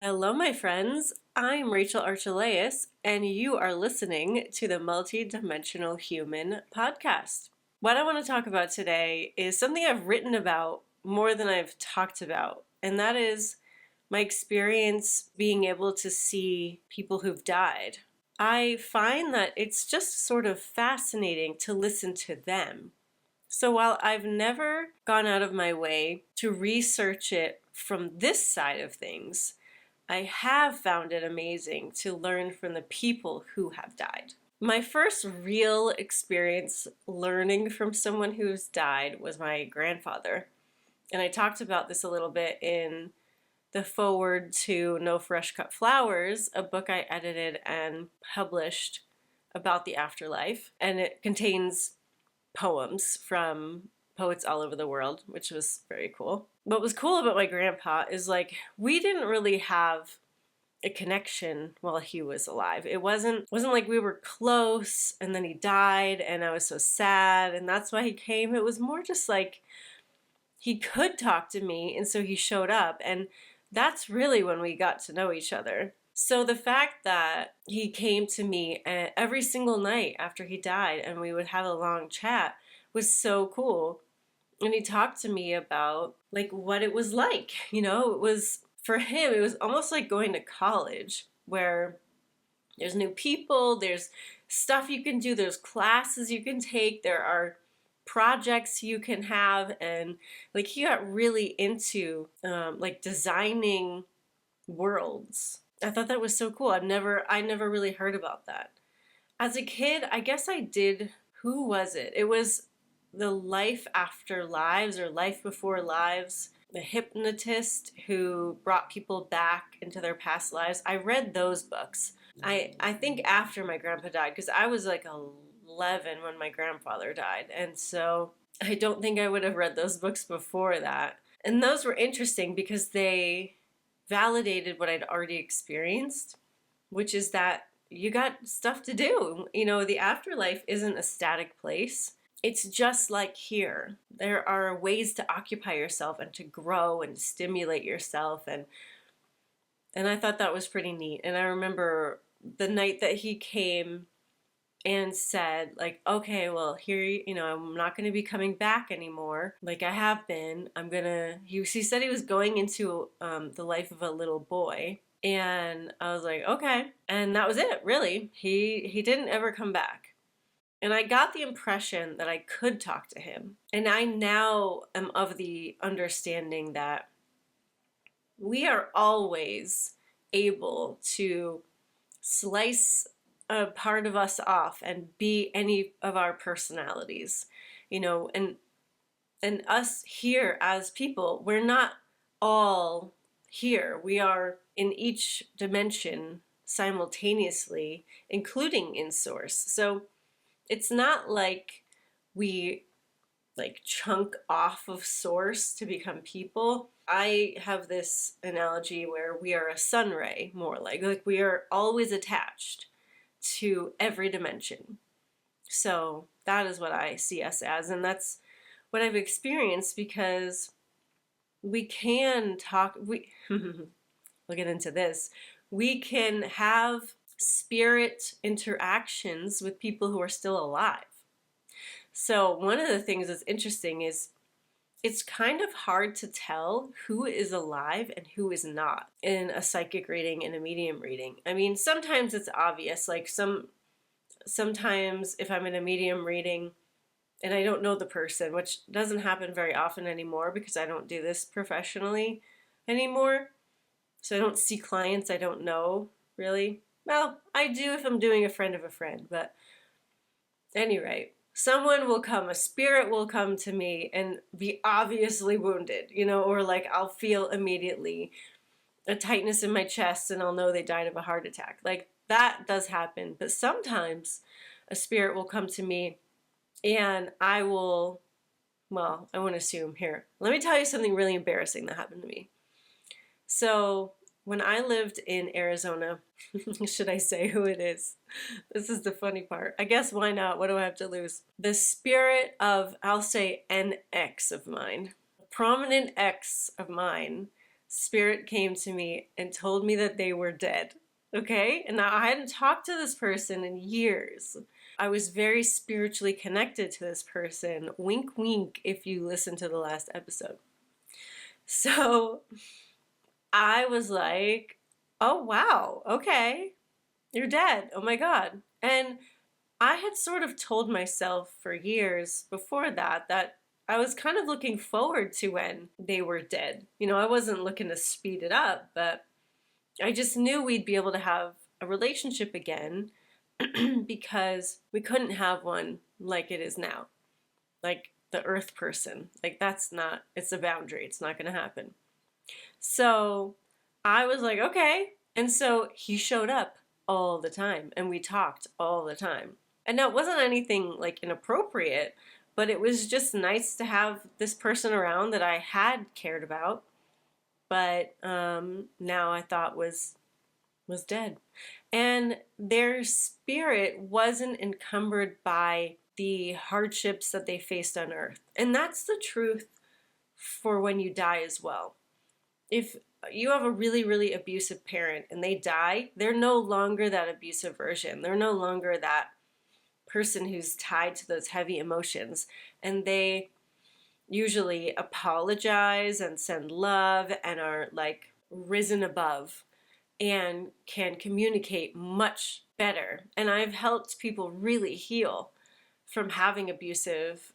Hello, my friends. I'm Rachel Archelaus, and you are listening to the Multidimensional Human podcast. What I want to talk about today is something I've written about more than I've talked about, and that is my experience being able to see people who've died. I find that it's just sort of fascinating to listen to them. So while I've never gone out of my way to research it from this side of things, I have found it amazing to learn from the people who have died. My first real experience learning from someone who's died was my grandfather. And I talked about this a little bit in the foreword to No Fresh Cut Flowers, a book I edited and published about the afterlife. And it contains poems from poets all over the world, which was very cool. What was cool about my grandpa is we didn't really have a connection while he was alive. It wasn't like we were close and then he died and I was so sad and that's why he came. It was more just like he could talk to me and so he showed up, and that's really when we got to know each other. So the fact that he came to me every single night after he died and we would have a long chat was so cool. And he talked to me about what it was like. It was, for him, it was almost like going to college where there's new people, there's stuff you can do, there's classes you can take, there are projects you can have, and he got really into designing worlds. I thought that was so cool. I never really heard about that. As a kid, I guess I did. Who was it? It was the Life After Lives or Life Before Lives, the hypnotist who brought people back into their past lives. I read those books. I think after my grandpa died, because I was 11 when my grandfather died. And so I don't think I would have read those books before that. And those were interesting because they validated what I'd already experienced, which is that you got stuff to do. The afterlife isn't a static place. It's just like here. There are ways to occupy yourself and to grow and stimulate yourself. And I thought that was pretty neat. And I remember the night that he came and said, okay, well, here, I'm not going to be coming back anymore like I have been. He said he was going into the life of a little boy. And I was like, okay. And that was it, really. He didn't ever come back. And I got the impression that I could talk to him. And I now am of the understanding that we are always able to slice a part of us off and be any of our personalities, and us here as people, we're not all here. We are in each dimension simultaneously, including in source. So it's not like we chunk off of source to become people. I have this analogy where we are a sun ray, more like we are always attached to every dimension. So that is what I see us as, and that's what I've experienced, because we can talk, we'll get into this, we can have spirit interactions with people who are still alive. So one of the things that's interesting is it's kind of hard to tell who is alive and who is not in a psychic reading and a medium reading. I mean, sometimes it's obvious, sometimes if I'm in a medium reading and I don't know the person, which doesn't happen very often anymore because I don't do this professionally anymore. So I don't see clients I don't know, really. Well, I do if I'm doing a friend of a friend, but at any rate, someone will come, a spirit will come to me and be obviously wounded, or I'll feel immediately a tightness in my chest and I'll know they died of a heart attack. That does happen. But sometimes a spirit will come to me and I won't assume here. Let me tell you something really embarrassing that happened to me. So when I lived in Arizona, should I say who it is? This is the funny part. I guess why not? What do I have to lose? The spirit of, I'll say, an ex of mine, a prominent ex of mine, spirit came to me and told me that they were dead. Okay? And now I hadn't talked to this person in years. I was very spiritually connected to this person. Wink, wink, if you listen to the last episode. So I was like, oh, wow, okay, you're dead. Oh my God. And I had sort of told myself for years before that I was kind of looking forward to when they were dead. You know, I wasn't looking to speed it up, but I just knew we'd be able to have a relationship again because we couldn't have one like it is now. Like the earth person. Like it's a boundary. It's not going to happen. So I was like, okay. And so he showed up all the time and we talked all the time. And now it wasn't anything like inappropriate, but it was just nice to have this person around that I had cared about, but now I thought was dead. And their spirit wasn't encumbered by the hardships that they faced on earth. And that's the truth for when you die as well. If you have a really, really abusive parent and they die, they're no longer that abusive version. They're no longer that person who's tied to those heavy emotions. And they usually apologize and send love and are like risen above and can communicate much better. And I've helped people really heal from having abusive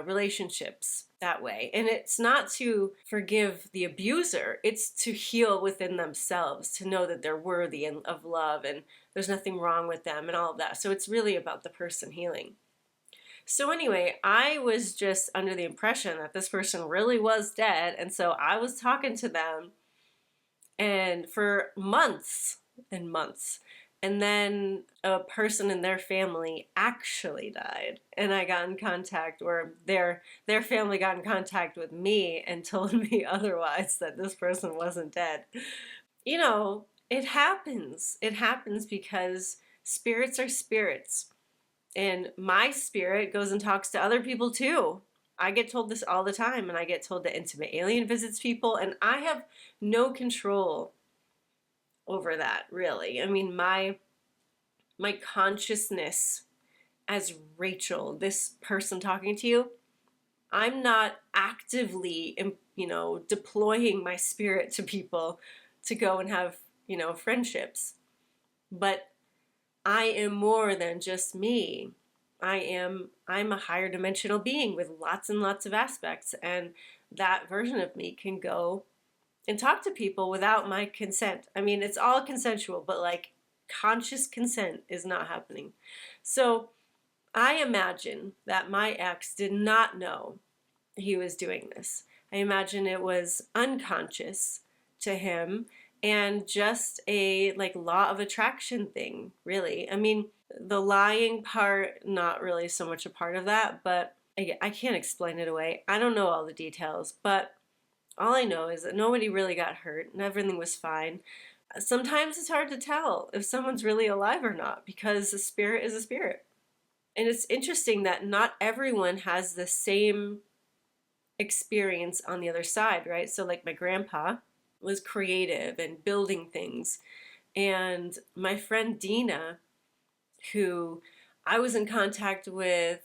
relationships that way. And it's not to forgive the abuser, it's to heal within themselves, to know that they're worthy of love and there's nothing wrong with them and all of that. So it's really about the person healing. So anyway, I was just under the impression that this person really was dead. And so I was talking to them and for months and months. And then a person in their family actually died. And I got in contact, or their family got in contact with me and told me otherwise, that this person wasn't dead. You know, it happens. It happens because spirits are spirits. And my spirit goes and talks to other people too. I get told this all the time, and I get told that intimate alien visits people, and I have no control over that, really. I mean, my consciousness as Rachel, this person talking to you, I'm not actively, deploying my spirit to people to go and have, friendships. But I am more than just me. I'm a higher dimensional being with lots and lots of aspects, and that version of me can go and talk to people without my consent. I mean, it's all consensual, but like conscious consent is not happening. So I imagine that my ex did not know he was doing this. I imagine it was unconscious to him and just a like law of attraction thing, really. I mean, the lying part, not really so much a part of that, but I can't explain it away. I don't know all the details, but all I know is that nobody really got hurt and everything was fine. Sometimes it's hard to tell if someone's really alive or not because a spirit is a spirit. And it's interesting that not everyone has the same experience on the other side, right? So like my grandpa was creative and building things. And my friend Dina, who I was in contact with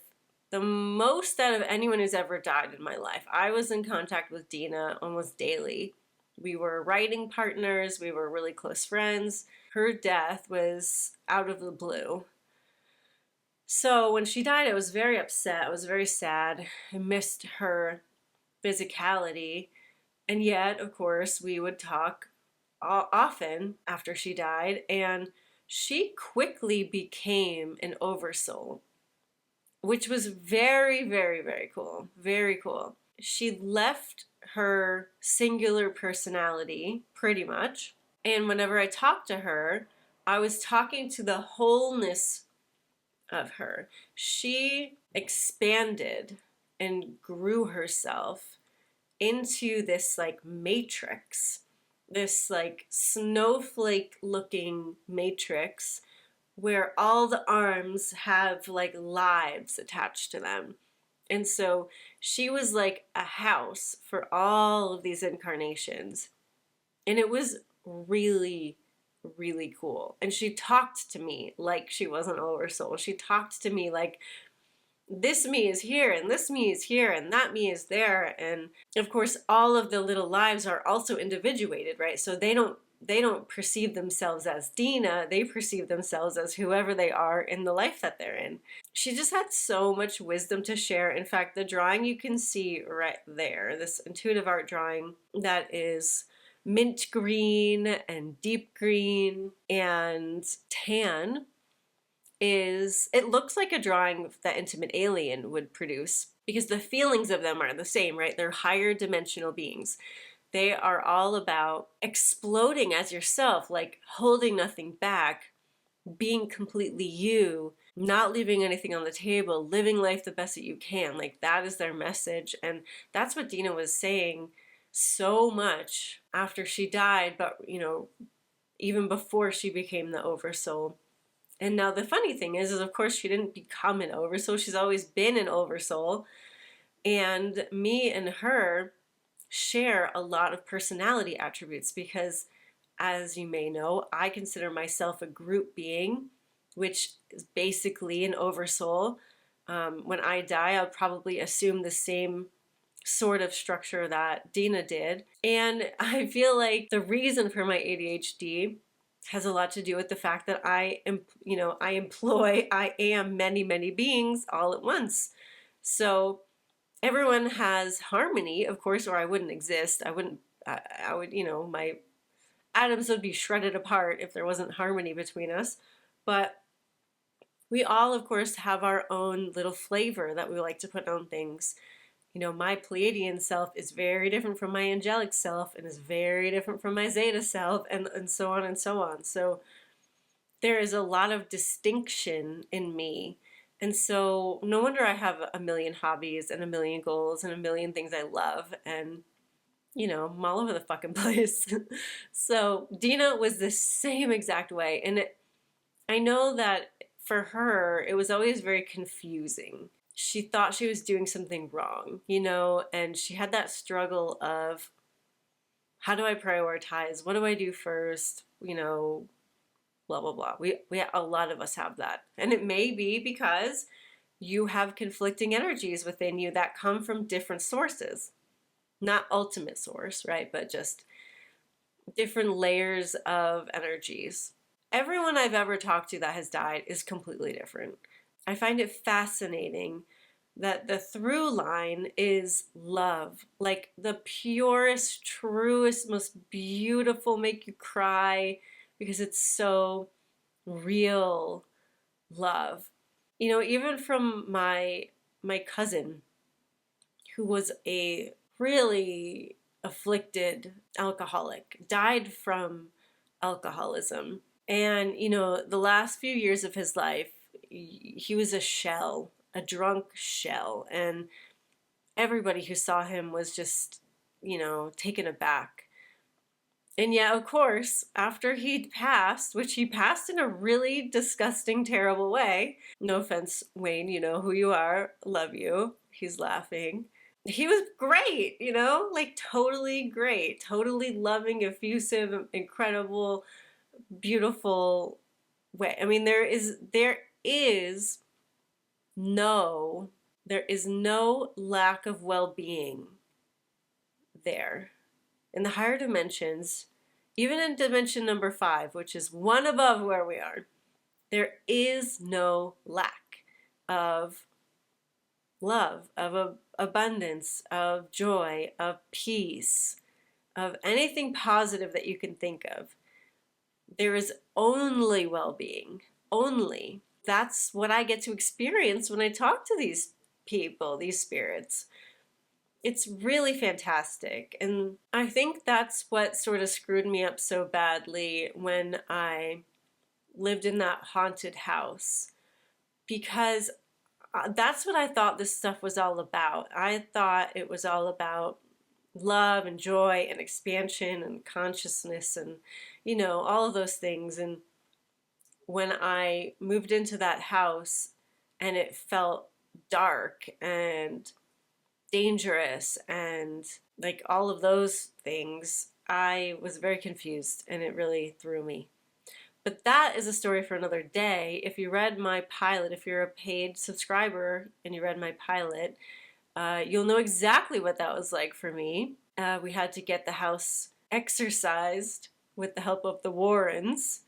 the most out of anyone who's ever died in my life. I was in contact with Dina almost daily. We were writing partners. We were really close friends. Her death was out of the blue. So when she died, I was very upset. I was very sad. I missed her physicality. And yet, of course, we would talk often after she died. And she quickly became an oversoul, which was very, very, very cool. Very cool. She left her singular personality, pretty much. And whenever I talked to her, I was talking to the wholeness of her. She expanded and grew herself into this like matrix, this like snowflake looking matrix where all the arms have like lives attached to them. And so she was like a house for all of these incarnations. And it was really, really cool. And she talked to me like she was an oversoul. She talked to me like, this me is here and this me is here and that me is there. And of course, all of the little lives are also individuated, right? So they don't perceive themselves as Dina, they perceive themselves as whoever they are in the life that they're in. She just had so much wisdom to share. In fact, the drawing you can see right there, this intuitive art drawing that is mint green and deep green and tan, it looks like a drawing that Intimate Alien would produce because the feelings of them are the same, right? They're higher dimensional beings. They are all about exploding as yourself, like holding nothing back, being completely you, not leaving anything on the table, living life the best that you can. Like that is their message. And that's what Dina was saying so much after she died, but even before she became the oversoul. And now the funny thing is of course she didn't become an oversoul. She's always been an oversoul. And me and her share a lot of personality attributes because, as you may know, I consider myself a group being, which is basically an oversoul. When I die, I'll probably assume the same sort of structure that Dina did. And I feel like the reason for my ADHD has a lot to do with the fact that I am many, many beings all at once. So everyone has harmony, of course, or I wouldn't exist. I would, my atoms would be shredded apart if there wasn't harmony between us. But we all, of course, have our own little flavor that we like to put on things. My Pleiadian self is very different from my angelic self and is very different from my Zeta self and so on and so on. So there is a lot of distinction in me. And so no wonder I have a million hobbies and a million goals and a million things I love. And, I'm all over the fucking place. So Dina was the same exact way. And I know that for her, it was always very confusing. She thought she was doing something wrong, and she had that struggle of, how do I prioritize? What do I do first? Blah, blah, blah. We a lot of us have that. And it may be because you have conflicting energies within you that come from different sources. Not ultimate source, right? But just different layers of energies. Everyone I've ever talked to that has died is completely different. I find it fascinating that the through line is love, like the purest, truest, most beautiful, make you cry because it's so real love. Even from my cousin, who was a really afflicted alcoholic, died from alcoholism. And, the last few years of his life, he was a shell, a drunk shell. And everybody who saw him was just, taken aback. And yet, of course, after he'd passed, which he passed in a really disgusting, terrible way. No offense, Wayne, you know who you are. Love you. He's laughing. He was great, like totally great, totally loving, effusive, incredible, beautiful way. I mean, there is no lack of well-being there. In the higher dimensions, even in dimension number 5, which is one above where we are, there is no lack of love, of abundance, of joy, of peace, of anything positive that you can think of. There is only well-being, only. That's what I get to experience when I talk to these people, these spirits. It's really fantastic. And I think that's what sort of screwed me up so badly when I lived in that haunted house, because that's what I thought this stuff was all about. I thought it was all about love and joy and expansion and consciousness and, all of those things. And when I moved into that house and it felt dark and dangerous and like all of those things, I was very confused and it really threw me. But that is a story for another day. If you read my pilot, if you're a paid subscriber and you read my pilot, you'll know exactly what that was like for me. We had to get the house exorcised with the help of the Warrens,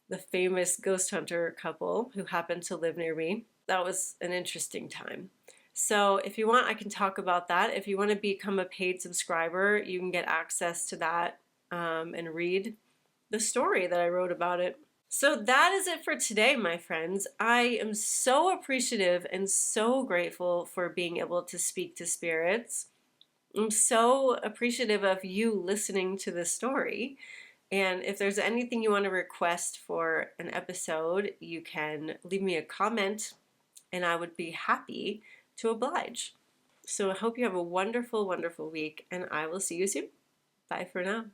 the famous ghost hunter couple who happened to live near me. That was an interesting time. So if you want, I can talk about that. If you want to become a paid subscriber, you can get access to that and read the story that I wrote about it. So that is it for today, my friends. I am so appreciative and so grateful for being able to speak to spirits. I'm so appreciative of you listening to this story. And if there's anything you want to request for an episode, you can leave me a comment and I would be happy to oblige. So I hope you have a wonderful, wonderful week and I will see you soon. Bye for now.